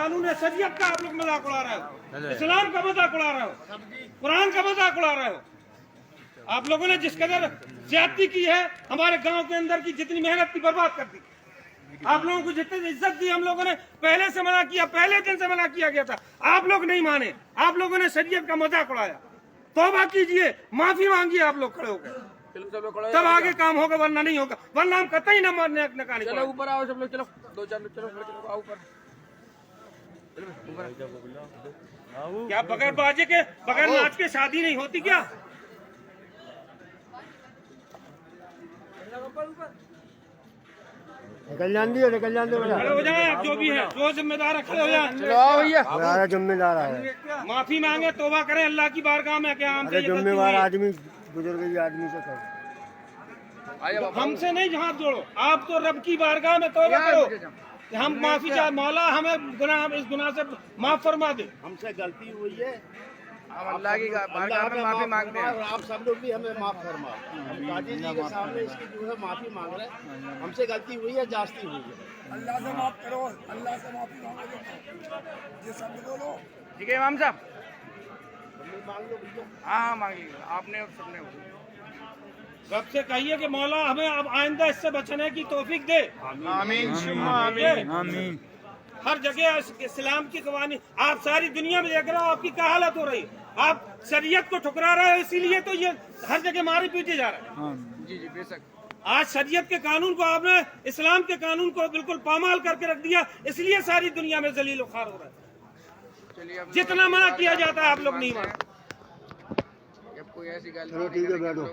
कानून शरीयत का आप लोग मजाक उड़ा रहे हो, इस्लाम का मजाक उड़ा रहे हो, कुरान का मजाक उड़ा रहे हो। आप लोगों ने जिस कदर ज्यादती की है, हमारे गांव के अंदर की जितनी मेहनत की बर्बाद कर दी। आप लोगों को जितनी इज्जत दी हम लोगों ने पहले से मना किया, पहले दिन से मना किया गया था, आप लोग नहीं माने। आप लोगों ने शरीयत का मजाक उड़ाया। तौबा कीजिए, माफी मांगिए आप लोग खड़े होकर, तब आगे काम होगा, वरना नहीं होगा। वरना हम कतई न मारने नकाने। चलो ऊपर आओ सब लोग, चलो 2-4 लोग, चलो आओ ऊपर। क्या बगैर बाजे के, बगैर नाच के शादी नहीं होती क्या? निकल जान दियो खड़े हो जाए आप, जो भी है, जो जिम्मेदार है खड़े हो जाए। चलो आओ भैया। हमारा जिम्मेदार है, माफी मांगे, तौबा करें अल्लाह की बारगाह में। क्या हमसे ये गलती जिम्मेवार हुई? आदमी बुजुर्ग आदमी से कर। हमसे नहीं हाथ जोड़ो, आप तो रब की बारगाह में तौबा करो कि हम माफी चाहे, मौला हमें गुनाह, इस गुनाह से माफ फरमा दे। हमसे गलती हुई है, हम अल्लाह की बारगाह में माफी मांगते हैं। और आप सब लोग भी हमें माफ फरमा। हम काजी जी के सामने इसकी जो है माफी मांग रहे हैं। हमसे गलती हुई है, जास्ती हुई है। अल्लाह से माफ करो, अल्लाह से माफी मांगो। ये शब्द बोलो। ठीक है इमाम साहब, मांग लो भैया। हाँ मांग लीजिए, आपने और सबने। रब से कहिए कि मौला हमें अब आइंदा इससे बचने की तौफीक दे। आमीन। हर जगह इस्लाम की कवानी, आप सारी दुनिया में देख रहे हो आपकी क्या हालत हो रही है। आप शरीयत को ठुकरा रहे हो, इसीलिए तो ये हर जगह मारे पीटे जा रहे हैं। जी बेशक। आज शरीयत के कानून को आपने, इस्लाम के कानून को बिल्कुल पामाल करके रख दिया, इसलिए सारी दुनिया में जलील उखार हो रहा है। चलिए जितना मना किया जाता है आप लोग नहीं मानते। जब कोई ऐसी गल चलो ठीक है, बैठो।